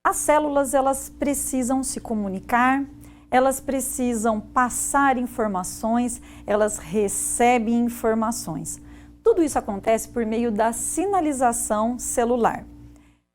As células, elas precisam se comunicar, elas precisam passar informações, elas recebem informações. Tudo isso acontece por meio da sinalização celular.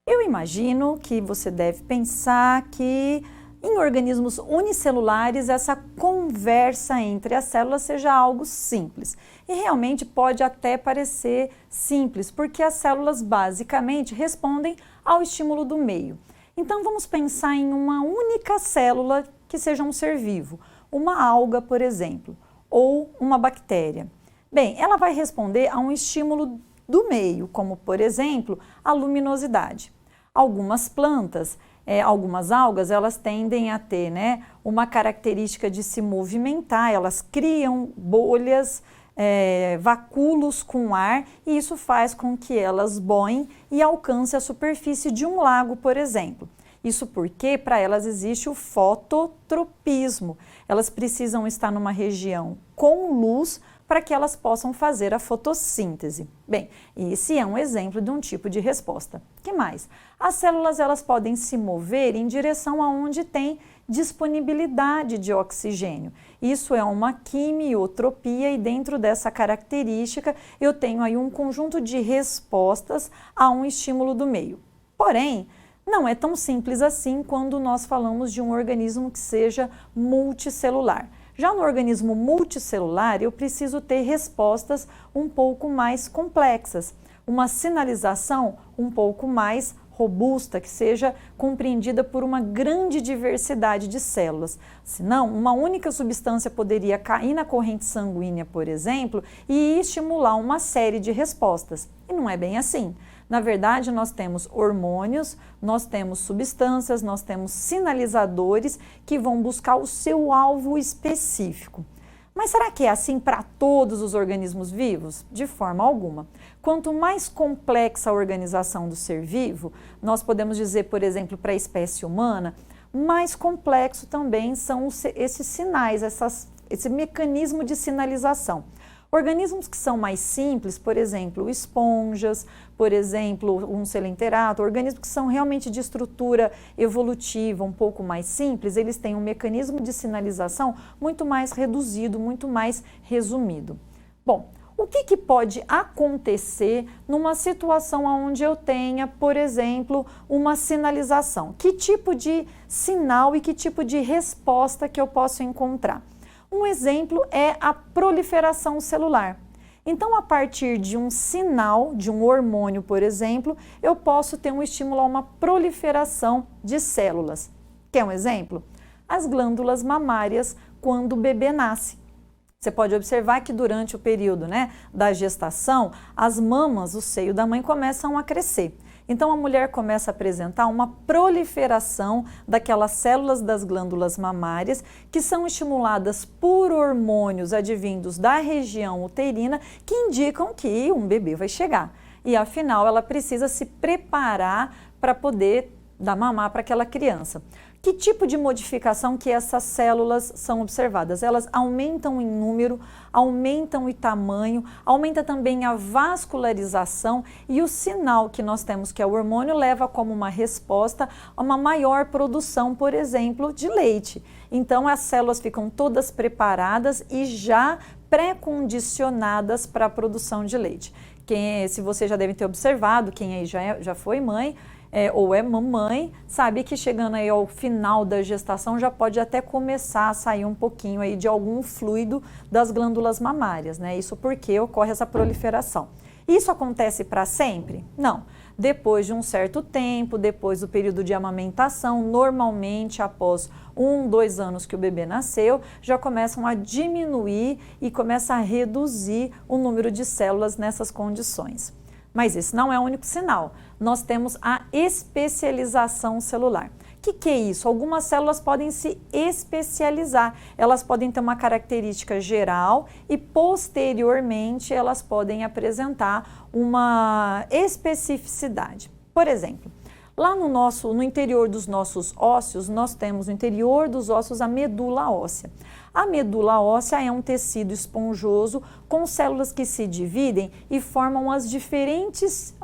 Eu imagino que você deve pensar que em organismos unicelulares essa conversa entre as células seja algo simples. E realmente pode até parecer simples, porque as células basicamente respondem ao estímulo do meio. Então vamos pensar em uma única célula que seja um ser vivo, uma alga, por exemplo, ou uma bactéria. Bem, ela vai responder a um estímulo do meio, como por exemplo a luminosidade. Algumas plantas, algumas algas, elas tendem a ter uma característica de se movimentar, elas criam bolhas, vacúolos com ar, e isso faz com que elas boem e alcancem a superfície de um lago, por exemplo. Isso porque para elas existe o fototropismo. Elas precisam estar numa região com luz para que elas possam fazer a fotossíntese. Bem, esse é um exemplo de um tipo de resposta. Que mais? As células, elas podem se mover em direção aonde tem disponibilidade de oxigênio. Isso é uma quimiotropia e dentro dessa característica eu tenho aí um conjunto de respostas a um estímulo do meio. Porém, não é tão simples assim quando nós falamos de um organismo que seja multicelular. Já no organismo multicelular, eu preciso ter respostas um pouco mais complexas, uma sinalização um pouco mais robusta, que seja compreendida por uma grande diversidade de células. Senão, uma única substância poderia cair na corrente sanguínea, por exemplo, e estimular uma série de respostas. E não é bem assim. Na verdade, nós temos hormônios, nós temos substâncias, nós temos sinalizadores que vão buscar o seu alvo específico. Mas será que é assim para todos os organismos vivos? De forma alguma. Quanto mais complexa a organização do ser vivo, nós podemos dizer, por exemplo, para a espécie humana, mais complexo também são esses sinais, esse mecanismo de sinalização. Organismos que são mais simples, por exemplo, esponjas, por exemplo, um coelenterato, organismos que são realmente de estrutura evolutiva um pouco mais simples, eles têm um mecanismo de sinalização muito mais reduzido, muito mais resumido. Bom, o que pode acontecer numa situação onde eu tenha, por exemplo, uma sinalização? Que tipo de sinal e que tipo de resposta que eu posso encontrar? Um exemplo é a proliferação celular. Então, a partir de um sinal, de um hormônio, por exemplo, eu posso ter um estímulo a uma proliferação de células. Quer um exemplo? As glândulas mamárias quando o bebê nasce. Você pode observar que durante o período da gestação, as mamas, o seio da mãe, começam a crescer. Então, a mulher começa a apresentar uma proliferação daquelas células das glândulas mamárias que são estimuladas por hormônios advindos da região uterina que indicam que um bebê vai chegar. E, afinal, ela precisa se preparar para poder dar mamar para aquela criança. Que tipo de modificação que essas células são observadas? Elas aumentam em número, aumentam em tamanho, aumenta também a vascularização e o sinal que nós temos, que é o hormônio, leva como uma resposta a uma maior produção, por exemplo, de leite. Então, as células ficam todas preparadas e já pré-condicionadas para a produção de leite. Se você já deve ter observado, quem aí já foi mãe, ou é mamãe, sabe que chegando aí ao final da gestação já pode até começar a sair um pouquinho aí de algum fluido das glândulas mamárias, Isso porque ocorre essa proliferação. Isso acontece para sempre? Não. Depois de um certo tempo, depois do período de amamentação, normalmente após 1, 2 anos que o bebê nasceu, já começam a diminuir e começa a reduzir o número de células nessas condições. Mas esse não é o único sinal. Nós temos a especialização celular. O que é isso? Algumas células podem se especializar. Elas podem ter uma característica geral e, posteriormente, elas podem apresentar uma especificidade. Por exemplo, Lá no interior dos nossos ósseos, nós temos no interior dos ossos a medula óssea. A medula óssea é um tecido esponjoso com células que se dividem e formam os diferentes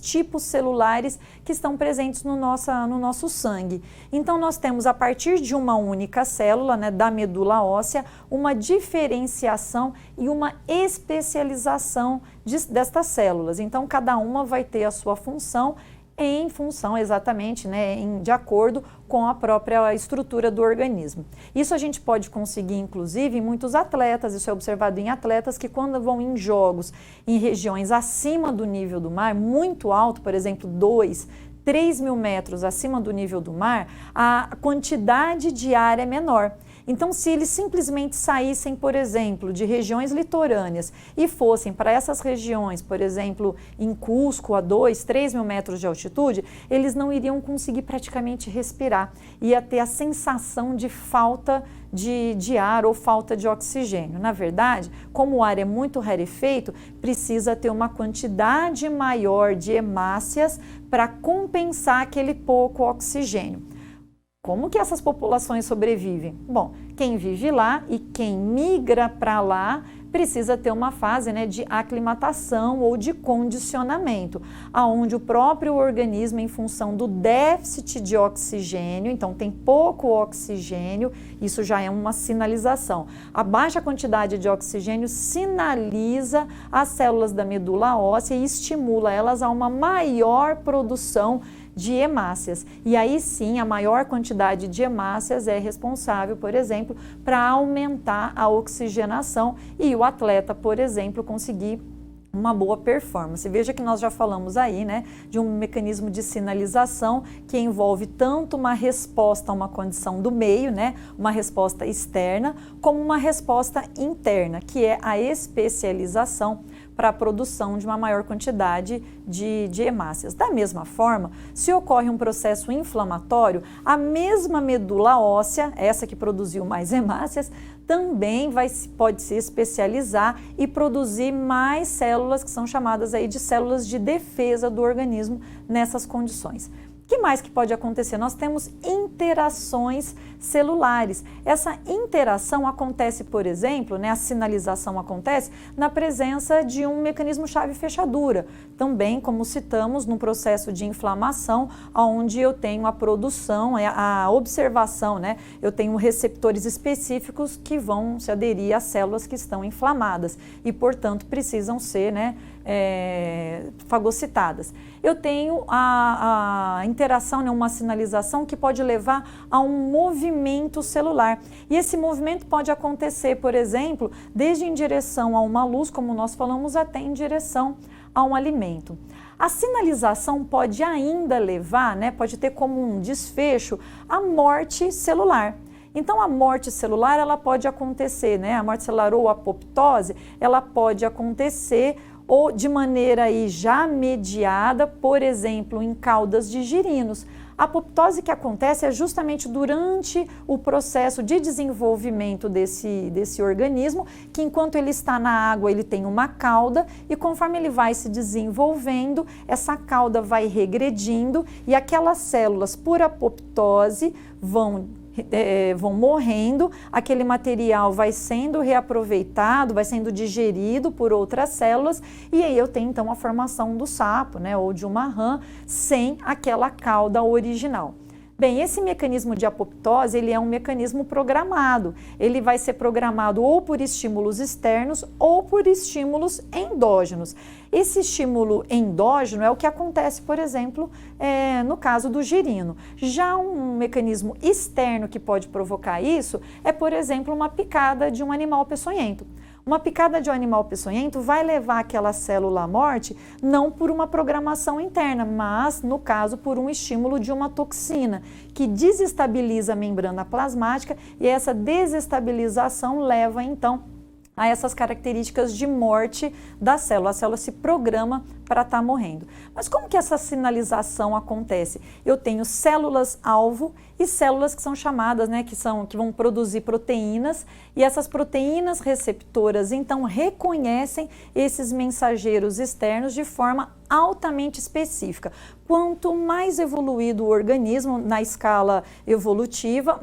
tipos celulares que estão presentes no nosso sangue. Então, nós temos, a partir de uma única célula, né, da medula óssea, uma diferenciação e uma especialização destas células. Então, cada uma vai ter a sua função em função exatamente, né, de acordo com a própria estrutura do organismo. Isso a gente pode conseguir, inclusive, em muitos atletas, isso é observado em atletas que quando vão em jogos em regiões acima do nível do mar, muito alto, por exemplo, 3 mil metros acima do nível do mar, a quantidade de ar é menor. Então, se eles simplesmente saíssem, por exemplo, de regiões litorâneas e fossem para essas regiões, por exemplo, em Cusco, a 2, 3 mil metros de altitude, eles não iriam conseguir praticamente respirar. Ia ter a sensação de falta de ar ou falta de oxigênio. Na verdade, como o ar é muito rarefeito, precisa ter uma quantidade maior de hemácias para compensar aquele pouco oxigênio. Como que essas populações sobrevivem? Bom, quem vive lá e quem migra para lá precisa ter uma fase, né, de aclimatação ou de condicionamento, aonde o próprio organismo, em função do déficit de oxigênio, então tem pouco oxigênio, isso já é uma sinalização. A baixa quantidade de oxigênio sinaliza as células da medula óssea e estimula elas a uma maior produção de hemácias. E aí sim, a maior quantidade de hemácias é responsável, por exemplo, para aumentar a oxigenação e o atleta, por exemplo, conseguir uma boa performance. Veja que nós já falamos aí, né, de um mecanismo de sinalização que envolve tanto uma resposta a uma condição do meio, né, uma resposta externa, como uma resposta interna, que é a especialização para a produção de uma maior quantidade de hemácias. Da mesma forma, se ocorre um processo inflamatório, a mesma medula óssea, essa que produziu mais hemácias, também pode se especializar e produzir mais células que são chamadas aí de células de defesa do organismo nessas condições. O que mais que pode acontecer? Nós temos interações celulares. Essa interação acontece, por exemplo, né, a sinalização acontece na presença de um mecanismo chave-fechadura. Também, como citamos, no processo de inflamação, onde eu tenho a produção, a observação, né? Eu tenho receptores específicos que vão se aderir às células que estão inflamadas e, portanto, precisam ser, né, fagocitadas. Eu tenho a interação, né, uma sinalização que pode levar a um movimento celular. E esse movimento pode acontecer, por exemplo, desde em direção a uma luz, como nós falamos, até em direção a um alimento. A sinalização pode ainda levar, né, pode ter como um desfecho a morte celular. Então, a morte celular, ela pode acontecer, né, a morte celular ou a apoptose, ela pode acontecer ou de maneira aí já mediada, por exemplo, em caudas de girinos. A apoptose que acontece é justamente durante o processo de desenvolvimento desse organismo, que enquanto ele está na água, ele tem uma cauda e conforme ele vai se desenvolvendo, essa cauda vai regredindo e aquelas células, por apoptose, vão morrendo, aquele material vai sendo reaproveitado, vai sendo digerido por outras células e aí eu tenho então a formação do sapo, né, ou de uma rã sem aquela cauda original. Bem, esse mecanismo de apoptose, ele é um mecanismo programado. Ele vai ser programado ou por estímulos externos ou por estímulos endógenos. Esse estímulo endógeno é o que acontece, por exemplo, no caso do girino. Já um mecanismo externo que pode provocar isso é, por exemplo, uma picada de um animal peçonhento. Uma picada de um animal peçonhento vai levar aquela célula à morte não por uma programação interna, mas, no caso, por um estímulo de uma toxina que desestabiliza a membrana plasmática e essa desestabilização leva, então, a essas características de morte da célula. A célula se programa para estar morrendo. Mas como que essa sinalização acontece? Eu tenho células-alvo e células que são chamadas, né, que vão produzir proteínas, e essas proteínas receptoras, então, reconhecem esses mensageiros externos de forma altamente específica. Quanto mais evoluído o organismo na escala evolutiva,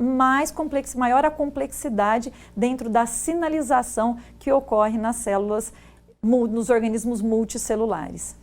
maior a complexidade dentro da sinalização que ocorre nas células, nos organismos multicelulares.